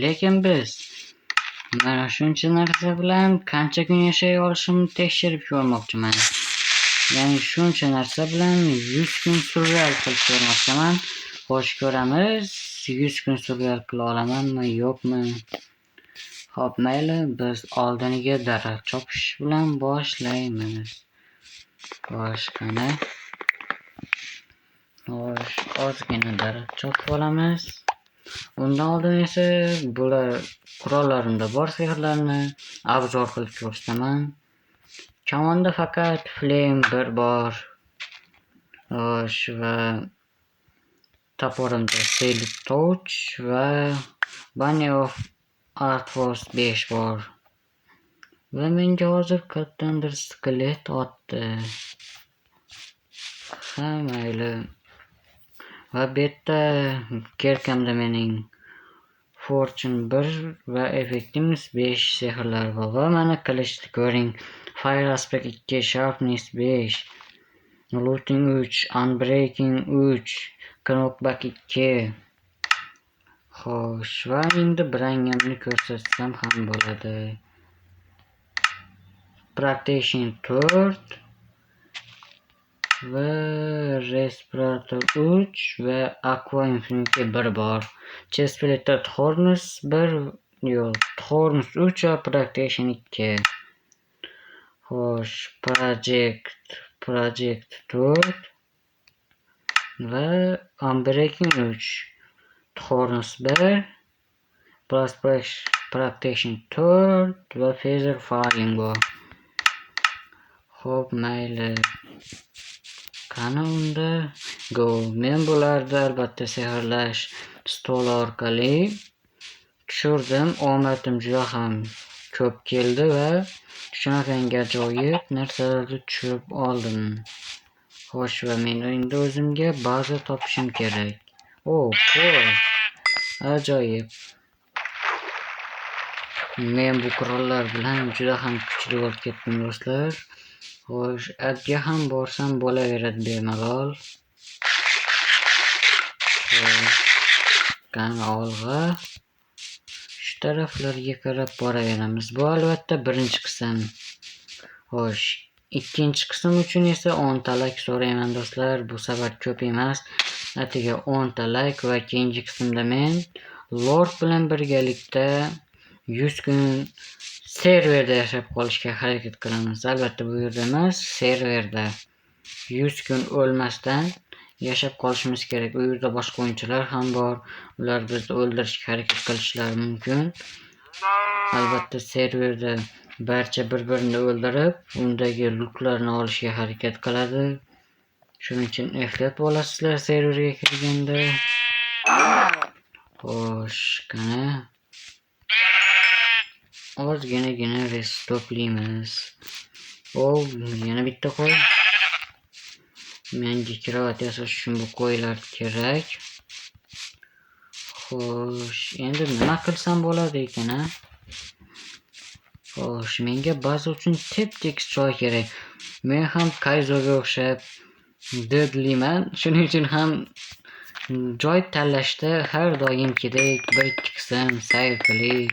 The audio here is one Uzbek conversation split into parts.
lekin biz mana shuncha narsa bilan qancha kun yashay olishimni tekshirib ko'rmoqchiman. Ya'ni shuncha narsa bilan 100 kun survival qilib ko'rmoqchiman. Xo'sh, ko'ramiz 100 kun survival qila olamanmi, yo'qmi? Xo'p, mayli, biz oldiniga daraxt chopish bilan boshlaymiz. Xo'sh, qani. Xo'sh, ozgina daraxt chopib olamiz. Undan oldin esa bular qurollarimda bor sehrlarni obzor qilib ko'rsataman. Kamonda faqat flame 1 bor. Xo'sh, va toporimda Sailor Touch va Bunny of Artforce 5 bor. Va menga hozir qayerdandir skelet otdi. Ha, mayli. Va bu yerda kerkamda mening Fortune 1 va Effectiveness 5 sehrlar bor. Va mana qilichni ko'ring. Fire Aspect 2, Sharpness 5, Looting 3, Unbreaking 3, Knockback 2. Xo'sh, va endi birangamni ko'rsatsam ham bo'ladi. Protection 4 va Respirator 3 va Aqua Infinity 1 bor. Chestplate Thorns 1, yo'q, Thorns 3 va Protection 2. Xo'sh, Project 4 va Unbreaking 3, Thorns 1, Protection 4 va Feather Falling bor. Xo'p, mayli. Qani unda go. Men bularni albatta sehrlash stoli orqali tushirdim. Omadim juda ham ko'p keldi va shunaqangi ajoyib narsalarni tushirib oldim. Xo'sh, va men endi o'zimga baza topishim kerak. Cool. Ajoyib. Men bu qurollar bilan juda ham kuchli bo'lib ketdim do'stlar. Xo'sh, adga ham borsam bo'laveradi bemalol. Qani olg'a. Shu taraflarga qarab boraveramiz. Bu albatta birinchi qism. Xo'sh, ikkinchi qism uchun esa 10 ta like so'rayman do'stlar. Bu safar ko'p emas. Atiga 10 ta like va keyingi qismda men Lord bilan birgalikda 100 kun serverda yashab qolishga harakat qilamiz. Albatta bu yerda emas, serverda 100 kun o'lmasdan yashab qolishimiz kerak. U yerda boshqa o'yinchilar ham bor. Ular bizni o'ldirishga harakat qilishlari mumkin. Albatta serverda barcha bir-birini o'ldirib, undagi lootlarni olishga harakat qiladi. Shuning uchun ehtiyot bo'lasizlar serverga kirganda. Xo'sh, qani. Ozgina restoplaymiz. Yana bitta qo'y. Menga krovat yasash uchun bu qo'ylar kerak. Xo'sh, endi nima qilsam bo'ladi ekan, a? Xo'sh, menga baza uchun tep-tekis joy kerak. Men ham Kaizoga o'xshab dodliman. Shuning uchun ham joy tanlashda har doimgidek bir-ikki qism sayr qiling.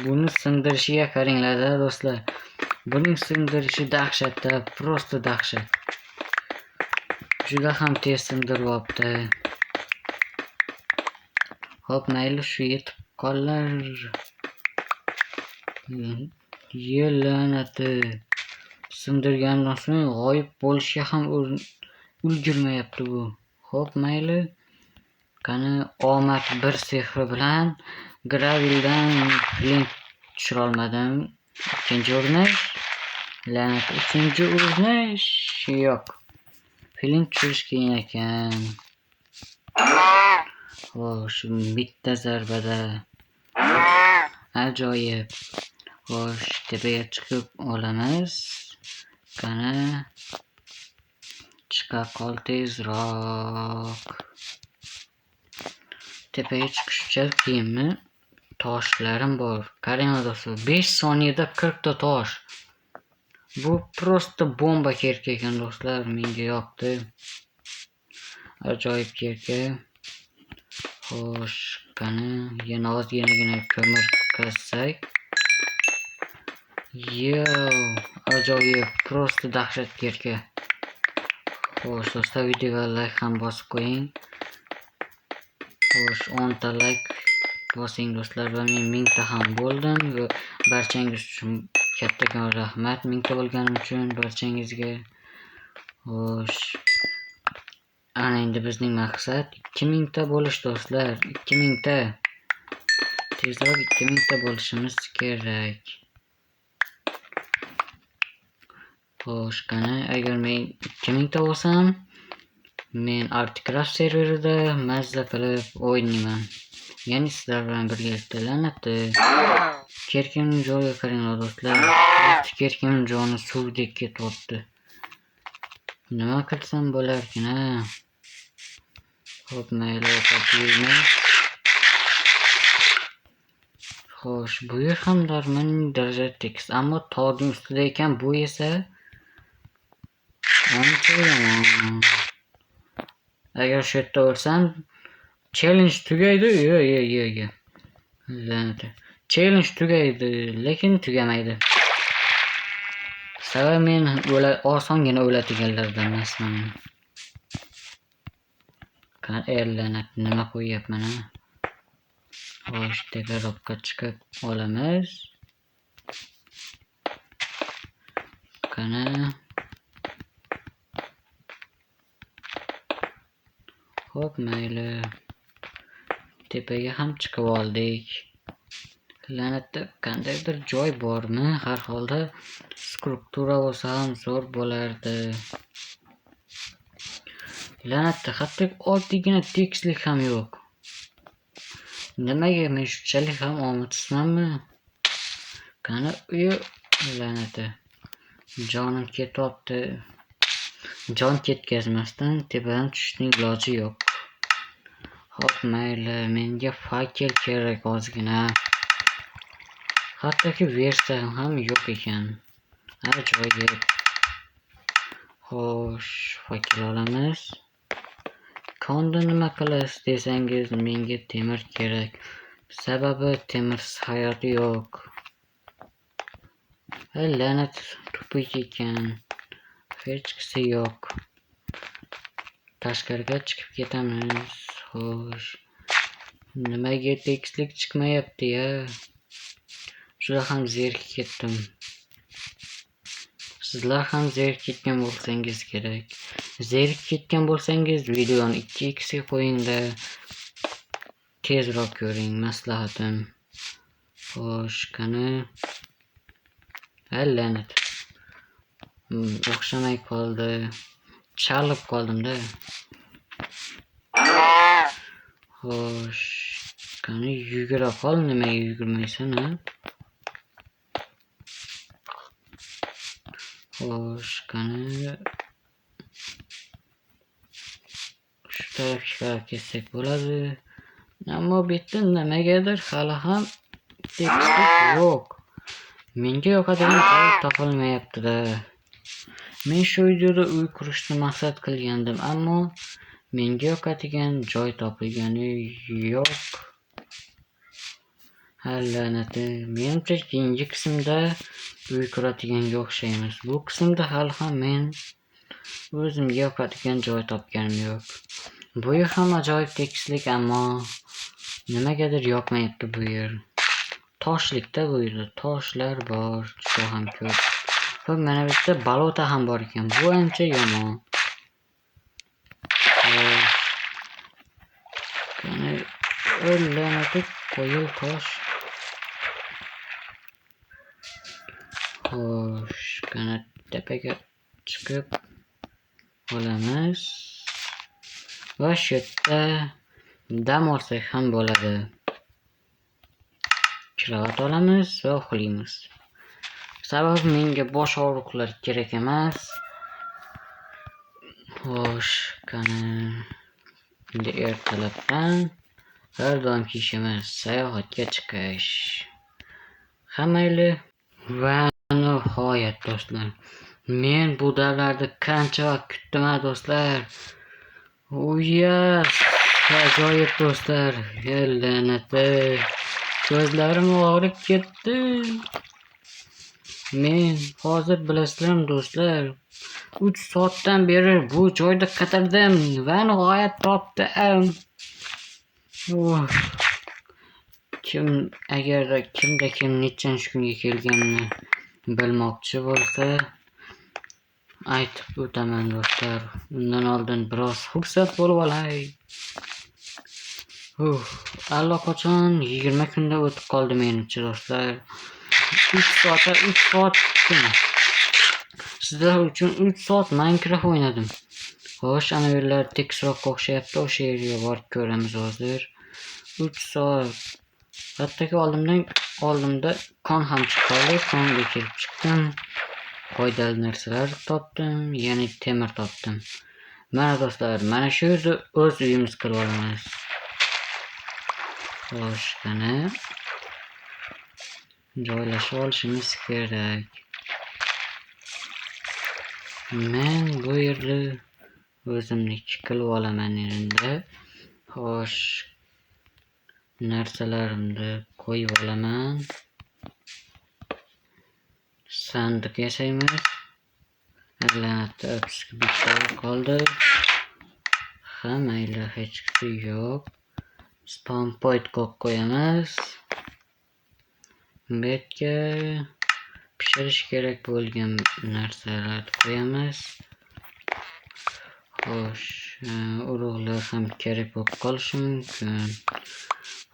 Buni sindirishiga qaringlar-da do'stlar. Buning sindirishi dahshatda, prosta dahshat. Juda ham tez sindiryapti. Xo'p, mayli, shu yetib qollar. Yelanati. Sindirgandan so'ng g'oyib bo'lishga ham ulgurmayapti bu. Xo'p, mayli. Qani omad bir sehri bilan Gravildan flint tushira olmadim. Ikkinchi urinish. La'nat, uchinchi urinish. Yo'q. Flint tushirish qiyin ekan. Xo'sh, bitta zarbada. Ajoyib. Xo'sh, tepaga chiqib olamiz. Qani chiqa qol tezroq. Tepaga chiqishcha qiyinmi? Toshlarim bor. Qarang do'stlar, 5 soniyada 40 ta tosh. Bu prosta bomba kerka ekan do'stlar, menga yoqdi. Ajoyib kerka. Xo'sh, qani yana ozginagina ko'mir qazsak. Yo, ajoyib, просто dahshatga erka. Xo'sh, do'stlar, videoga like ham bosib qo'ying. Xo'sh, 10 ta like bosing do'stlar va men 1000 ta ham bo'ldim va barchangiz uchun kattakon rahmat 1000 ta bo'lganim uchun barchangizga. Xo'sh, ana endi bizning maqsad 2000 ta bo'lish do'stlar, 2000 ta. Tezroq 2000 ta bo'lishimiz kerak. Xo'sh, qani agar men 2000 ta bo'lsam, men Artcraft serverida mazza qilib o'ynayman. Ya'ni sizlar bilan birgalikda la'natli. Kerkimning joyiga qaranglar do'stlar. Kerkimning joni suvdek ketyapti. Nima qilsam bo'larkin ha? Xo'p, mayli, o'qiyman. Xo'sh, bu yer ham darmoning daraja tekis, ammo tog'ning ustida ekan, bu esa ancha yomon. Agar shu yerda o'lsam, challenge tugaydi. Yo. La'nat. Challenge tugaydi, lekin tugamaydi. Sabab men osongina o'ladiganlardan emasman. Qani la'nat, nima qo'yyapman ha? Xo'sh, teparoqqa chiqib olamiz. Qani xo'p, mayli. Tepaga ham chiqib oldik. La'natda qandaydir joy bormi? Har holda struktura bo'lsa ham zo'r bo'lardi. La'natda hatto oddiygina tekislik ham yo'q. Nimaga men shunchalik ham omadsizmanmi? Qani la'nati. Jonim ketyapti. Jon ketkazmasdan tepadan tushishning iloji yo'q. Xo'p, mayli, menga fakel kerak ozgina. Hattoki versiya ham yo'q ekan. Ajoyib. Xo'sh, fakel olamiz. Konda nima qilasiz desangiz, menga temir kerak. Sababi temirsiz hayot yo'q. La'nat tupik ekan. Hech qisi yo'q. Tashqariga chiqib ketamiz. Xo'sh. Nimaga tekislik chiqmayapti-ya? Juda ham zerikib ketdim. Sizlar ham zerikib ketgan bo'lsangiz kerak. Zerikib ketgan bo'lsangiz, videoni 2x ga qo'ying-da. Tezroq ko'ring, maslahatim. Xo'sh, qani. La'nat. O'xshamay qoldi. Chalib qoldim-da. Xo'sh, qani yugura qol, nimaga yugurmaysan ha? Xo'sh, qani shu tarafga ketsak bo'ladi. Ammo bu yerda nimagadir hali ham tekislik yo'q. Menga yoqadigan joy topilmayapti-da. Men shu videoda uy qurishni maqsad qilgandim, ammo menga yoqadigan joy topilgani yo'q. La'nati, menimcha keyingi qismda uy quradiganga o'xshaymiz. Bu qismda hali ham men o'zimga yoqadigan joy topganim yo'q. Bu yer ham ajoyib tekislik, ammo nimagadir yoqmayapti bu yer. Toshlikda bu yerda toshlar bor, juda ham ko'p. Xo'p, mana bu yerda balota ham bor ekan. Bu ancha yomon. Qani la'nati qo'yil tosh. Xo'sh, qani tepaga chiqib olamiz. Va shu yerda dam olsak ham bo'ladi. Kravat olamiz va uxlaymiz. Sababi menga bosh og'riqlar kerak emas. Xo'sh, qani endi ertalabdan har doimki ishimiz sayohatga chiqish. Hammayli va nihoyat do'stlar. Men bu davrlarda qancha vaqt kutdim do'stlar. Yes! Ajoyib do'stlar, la'nati. Ko'zlarim og'rib ketdi. Men hozir bilasizlarmi do'stlar, 3 soatdan beri bu joyda qidirdim va nihoyat topdim. Agarda kimda kim nechanchi kunga kelganini bilmoqchi bo'lsa, aytib o'taman do'stlar. Undan oldin biroz xursand bo'lib olay. Allaqachon 20 kunda o'tib qoldi menimcha do'stlar. 3 soat sizlar uchun 3 soat Minecraft o'ynadim. Xo'sh, ana yerlar tekisroqqa o'xshayapti. O'sha yerga borib ko'ramiz hozir. 3 soat. Hattoki oldimda kon ham chiqqan. Konga kelib chiqdim. Foydali narsalar topdim, ya'ni temir topdim. Mana do'stlar, mana shu yerda o'z uyimiz qilib olamiz. Xo'sh, qani joylashib olishimiz kerak. Men bu yerda o'zimniki qilib olaman endi. Xo'sh, narsalarimni qo'yib olaman. Sandiq yasaymiz. La'natda apsiga bitta qoldi. Mayli, hech qisi yo'q. Spawn point qo'yamiz. Bu yerga pishirish kerak bo'lgan narsalarni qo'yamiz. Xo'sh, urug'lar ham kerak bo'lib qolishi mumkin.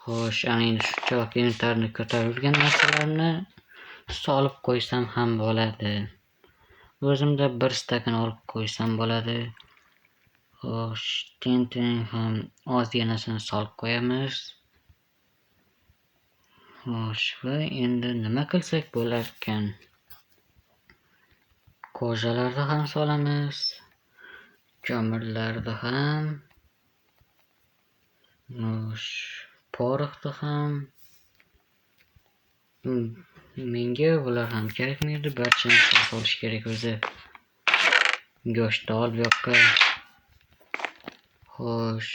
Xo'sh, ana endi shu choq inventarni ko'tarib yurgan narsalarni solib qo'ysam ham bo'ladi. O'zimda bir stakan olib qo'ysam bo'ladi. Xo'sh, tintin ham ozginasini solib qo'yamiz. Xo'sh, va endi nima qilsak bo'lar ekan? Ko'zalarni ham solamiz. Ko'mirlarni ham. Xo'sh, poroxni ham. Menga bular ham kerakmaydi, barchani solish kerak o'zi. Go'shtni olib yoqqa. Xo'sh.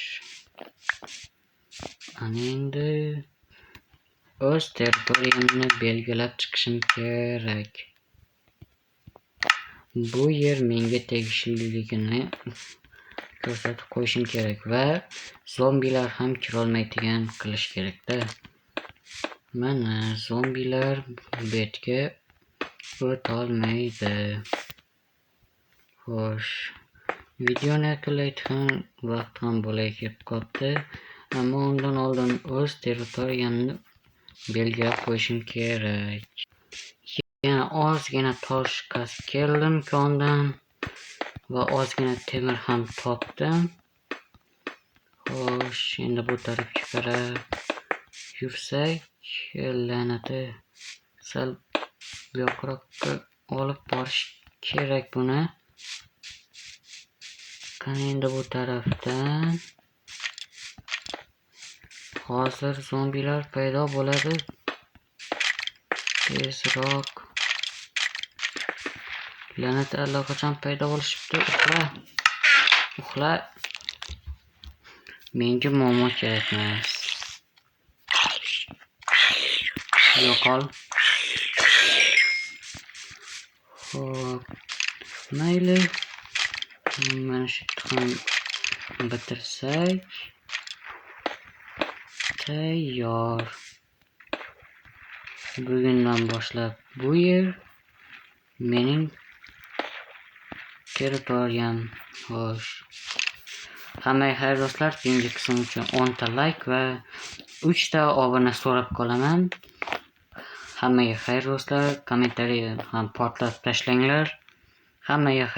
Ana endi o'z territoriyamni belgilab chiqishim kerak. Bu yer menga tegishliligini ko'rsatib qo'yishim kerak va zombilar ham kirolmaydigan qilish kerak-da. Mana zombilar bu yerga o'tolmaydi. Xo'sh, videoni yakunlaydigan vaqt ham bo'lay kelib qoldi. Ammo undan oldin o'z territoriyamni belgilab qo'yishim kerak. Yana ozgina tosh qazib keldim kondan va ozgina temir ham topdim. Xo'sh, endi bu tarafga qarab yursak, la'nati sal yoqroqqa olib borish kerak buni. Qani endi bu tarafdan hozir zombilar paydo bo'ladi. Tezroq. La'nati allaqachon paydo bo'lishibdi. Uxla. Menga muammo kerak emas. Yo'qol. Xo'p, mayli. Mana shu ham bitirsak tayyor. Bugundan boshlab bu yer mening territoriyam. Xo'sh. Hammaga xayr do'stlar, keyingi qism uchun 10 ta like va 3 ta obuna so'rab qolaman. Hammaga xayr do'stlar, kommentariyni ham portlatib tashlanglar. Hammaga